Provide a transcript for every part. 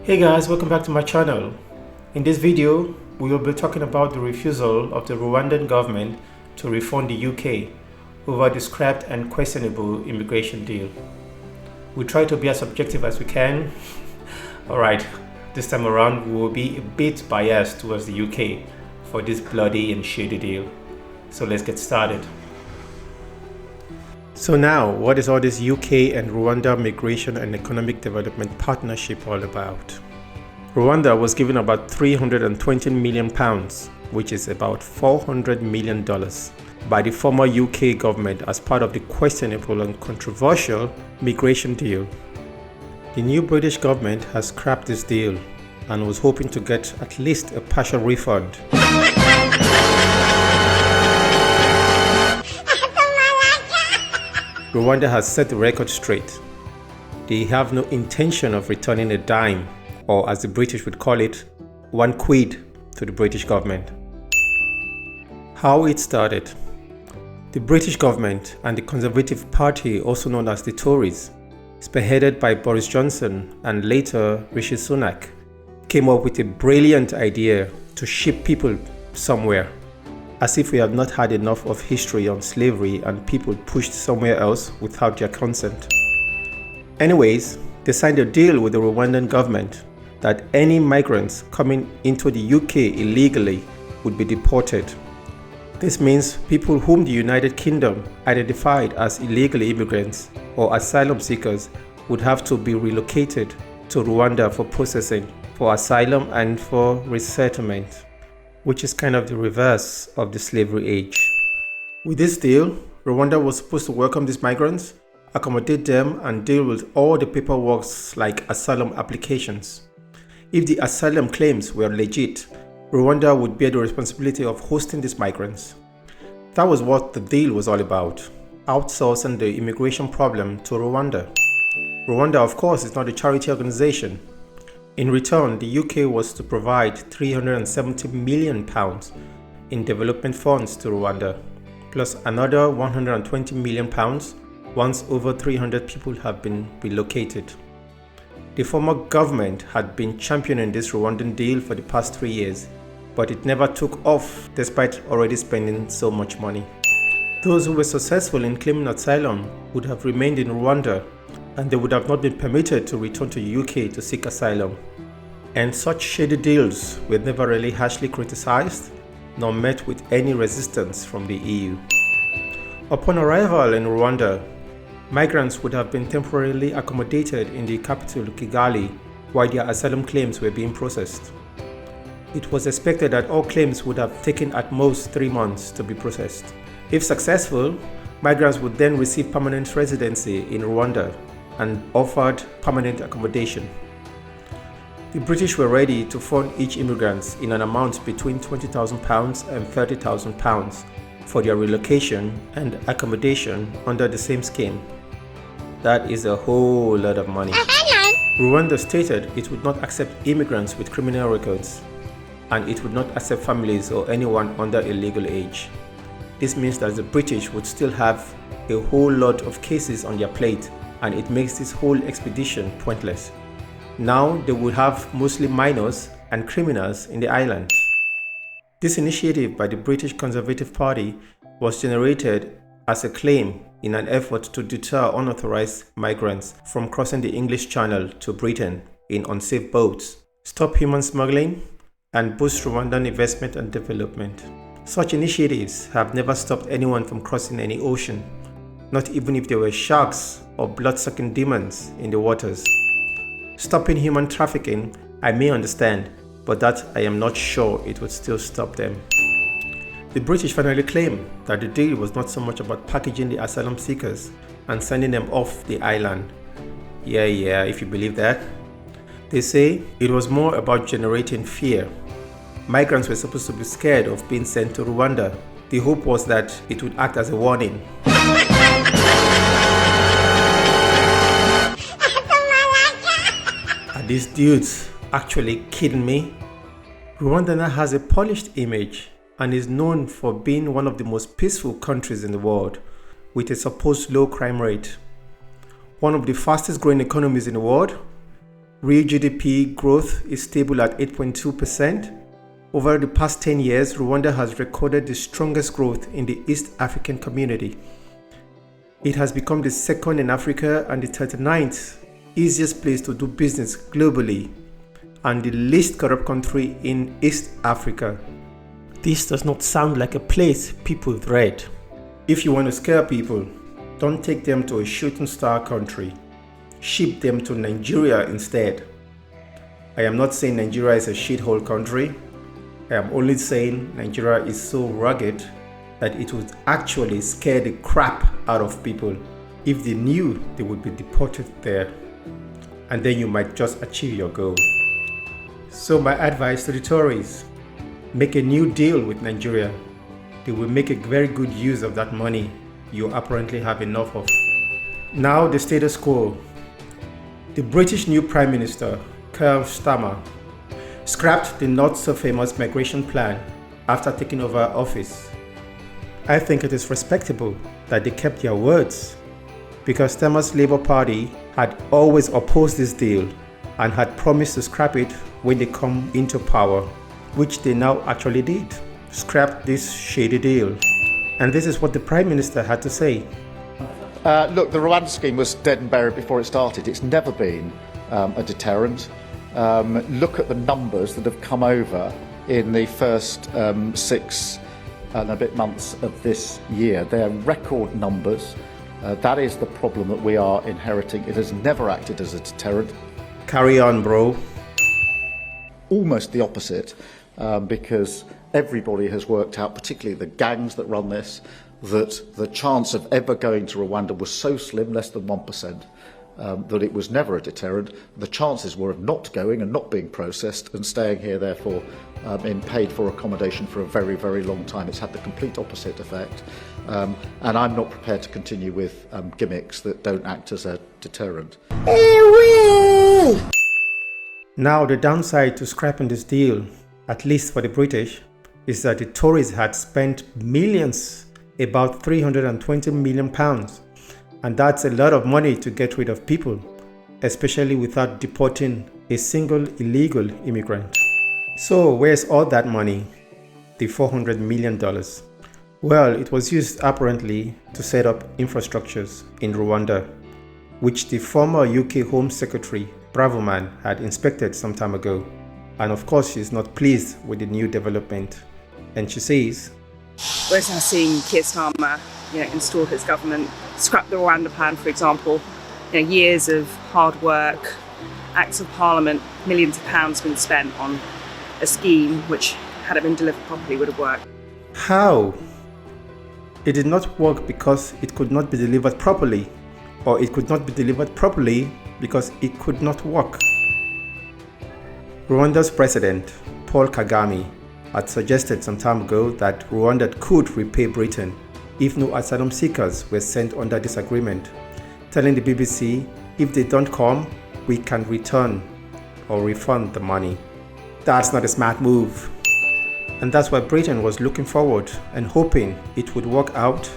Hey guys, welcome back to my channel. In this video, we will be talking about the refusal of the Rwandan government to refund the UK over the scrapped and questionable immigration deal. We try to be as objective as we can. Alright, this time around we will be a bit biased towards the UK for this bloody and shady deal. So let's get started. So now, what is all this UK and Rwanda Migration and Economic Development Partnership all about? Rwanda was given about £320 million, which is about $400 million, by the former UK government as part of the questionable and controversial migration deal. The new British government has scrapped this deal and was hoping to get at least a partial refund. Rwanda has set the record straight. They have no intention of returning a dime, or as the British would call it, one quid, to the British government. How it started. The British government and the Conservative Party, also known as the Tories, spearheaded by Boris Johnson and later Rishi Sunak, came up with a brilliant idea to ship people somewhere, as if we have not had enough of history on slavery and people pushed somewhere else without their consent. Anyways, they signed a deal with the Rwandan government that any migrants coming into the UK illegally would be deported. This means people whom the United Kingdom identified as illegal immigrants or asylum seekers would have to be relocated to Rwanda for processing, for asylum and for resettlement, which is kind of the reverse of the slavery age. With this deal, Rwanda was supposed to welcome these migrants, accommodate them, and deal with all the paperwork like asylum applications. If the asylum claims were legit, Rwanda would bear the responsibility of hosting these migrants. That was what the deal was all about, outsourcing the immigration problem to Rwanda. Rwanda, of course, is not a charity organization. In return, the UK was to provide £370 million in development funds to Rwanda, plus another £120 million once over 300 people have been relocated. The former government had been championing this Rwandan deal for the past 3 years, but it never took off despite already spending so much money. Those who were successful in claiming asylum would have remained in Rwanda, and they would have not been permitted to return to the UK to seek asylum. And such shady deals were never really harshly criticized, nor met with any resistance from the EU. Upon arrival in Rwanda, migrants would have been temporarily accommodated in the capital Kigali while their asylum claims were being processed. It was expected that all claims would have taken at most 3 months to be processed. If successful, migrants would then receive permanent residency in Rwanda and offered permanent accommodation. The British were ready to fund each immigrant in an amount between £20,000 and £30,000 for their relocation and accommodation under the same scheme. That is a whole lot of money. Rwanda stated it would not accept immigrants with criminal records, and it would not accept families or anyone under a legal age. This means that the British would still have a whole lot of cases on their plate, and it makes this whole expedition pointless. Now they would have mostly minors and criminals in the island. This initiative by the British Conservative Party was generated as a claim in an effort to deter unauthorized migrants from crossing the English Channel to Britain in unsafe boats, stop human smuggling, and boost Rwandan investment and development. Such initiatives have never stopped anyone from crossing any ocean, not even if there were sharks or blood-sucking demons in the waters. Stopping human trafficking, I may understand, but that I am not sure it would still stop them. The British finally claimed that the deal was not so much about packaging the asylum seekers and sending them off the island. Yeah, if you believe that. They say it was more about generating fear. Migrants were supposed to be scared of being sent to Rwanda. The hope was that it would act as a warning. Are these dudes actually kidding me? Rwanda now has a polished image and is known for being one of the most peaceful countries in the world, with a supposed low crime rate. One of the fastest growing economies in the world, Real GDP growth is stable at 8.2%. Over the past 10 years, Rwanda has recorded the strongest growth in the East African community. It has become the second in Africa and the 39th easiest place to do business globally, and the least corrupt country in East Africa. This does not sound like a place people dread. If you want to scare people, don't take them to a shooting star country. Ship them to Nigeria instead. I am not saying Nigeria is a shithole country. I am only saying Nigeria is so rugged that it would actually scare the crap out of people if they knew they would be deported there. And then you might just achieve your goal. So my advice to the Tories, make a new deal with Nigeria. They will make a very good use of that money you apparently have enough of. Now the status quo. The British new Prime Minister, Keir Starmer, scrapped the not so famous migration plan after taking over office. I think it is respectable that they kept their words, because Starmer's Labour Party had always opposed this deal and had promised to scrap it when they come into power, which they now actually did, scrap this shady deal. And this is what the Prime Minister had to say. Look, the Rwanda scheme was dead and buried before it started. It's never been a deterrent. Look at the numbers that have come over in the first 6 and a bit months of this year. They're record numbers. That is the problem that we are inheriting. It has never acted as a deterrent. Carry on, bro. Almost the opposite, because everybody has worked out, particularly the gangs that run this, that the chance of ever going to Rwanda was so slim, less than 1%, that it was never a deterrent. The chances were of not going and not being processed and staying here, therefore, in paid-for accommodation for a very, very long time. It's had the complete opposite effect. And I'm not prepared to continue with gimmicks that don't act as a deterrent. Now, the downside to scrapping this deal, at least for the British, is that the Tories had spent millions, about £320 million, and that's a lot of money to get rid of people, especially without deporting a single illegal immigrant. So where's all that money? The $400 million. Well, it was used apparently to set up infrastructures in Rwanda, which the former UK Home Secretary Braverman had inspected some time ago. And of course, she's not pleased with the new development. And she says, we're now seeing Keir Starmer, install his government, scrap the Rwanda plan, for example. Years of hard work, acts of parliament, millions of pounds been spent on a scheme which, had it been delivered properly, would have worked. How? It did not work because it could not be delivered properly, or it could not be delivered properly because it could not work. Rwanda's president, Paul Kagame, had suggested some time ago that Rwanda could repay Britain if no asylum seekers were sent under this agreement, telling the BBC, if they don't come, we can return or refund the money. That's not a smart move. And that's why Britain was looking forward and hoping it would work out.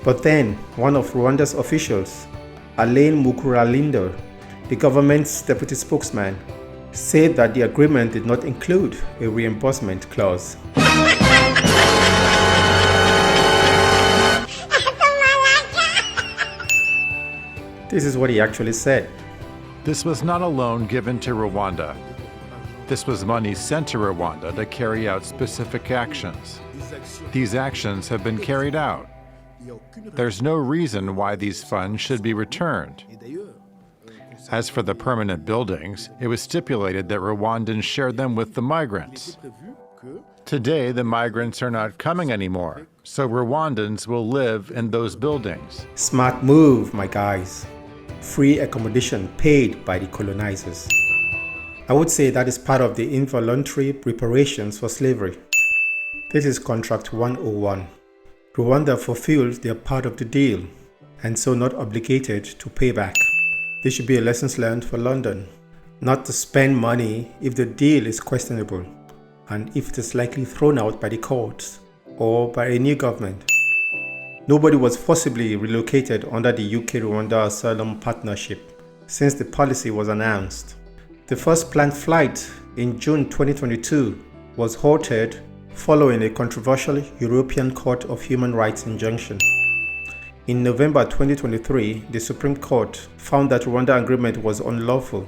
But then, one of Rwanda's officials, Alain Mukuralinda, the government's deputy spokesman, said that the agreement did not include a reimbursement clause. This is what he actually said. This was not a loan given to Rwanda. This was money sent to Rwanda to carry out specific actions. These actions have been carried out. There's no reason why these funds should be returned. As for the permanent buildings, it was stipulated that Rwandans shared them with the migrants. Today, the migrants are not coming anymore, so Rwandans will live in those buildings. Smart move, my guys. Free accommodation paid by the colonizers. I would say that is part of the involuntary reparations for slavery. This is Contract 101. Rwanda fulfilled their part of the deal, and so not obligated to pay back. This should be a lessons learned for London. Not to spend money if the deal is questionable, and if it is likely thrown out by the courts or by a new government. Nobody was forcibly relocated under the UK-Rwanda Asylum Partnership since the policy was announced. The first planned flight in June 2022 was halted following a controversial European Court of Human Rights injunction. In November 2023, the Supreme Court found that Rwanda agreement was unlawful.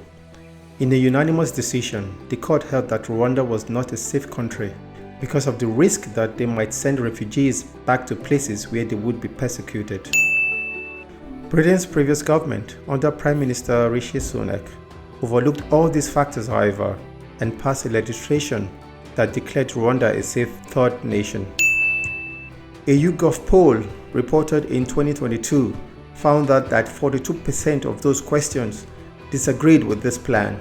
In a unanimous decision, the court held that Rwanda was not a safe country because of the risk that they might send refugees back to places where they would be persecuted. Britain's previous government, under Prime Minister Rishi Sunak, overlooked all these factors, however, and passed a legislation that declared Rwanda a safe third nation. A YouGov poll reported in 2022 found that 42% of those questions disagreed with this plan,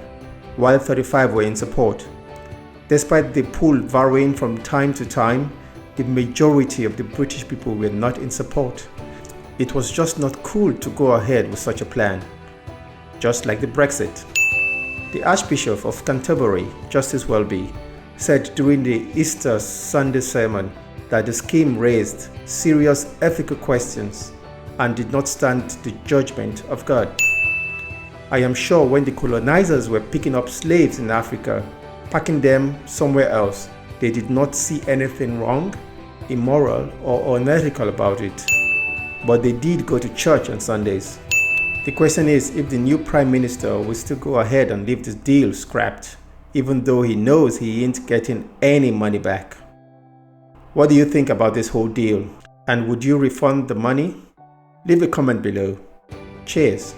while 35% were in support. Despite the poll varying from time to time, the majority of the British people were not in support. It was just not cool to go ahead with such a plan, just like the Brexit. The Archbishop of Canterbury, Justice Welby, said during the Easter Sunday sermon that the scheme raised serious ethical questions and did not stand the judgment of God. I am sure when the colonizers were picking up slaves in Africa, packing them somewhere else, they did not see anything wrong, immoral, or unethical about it. But they did go to church on Sundays. The question is if the new Prime Minister will still go ahead and leave this deal scrapped, even though he knows he ain't getting any money back. What do you think about this whole deal? And would you refund the money? Leave a comment below. Cheers.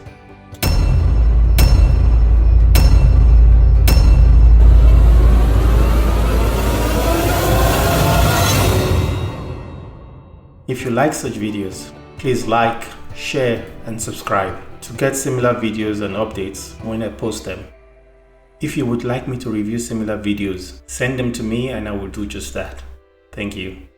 If you like such videos, please like, share, and subscribe to get similar videos and updates when I post them. If you would like me to review similar videos, send them to me and I will do just that. Thank you.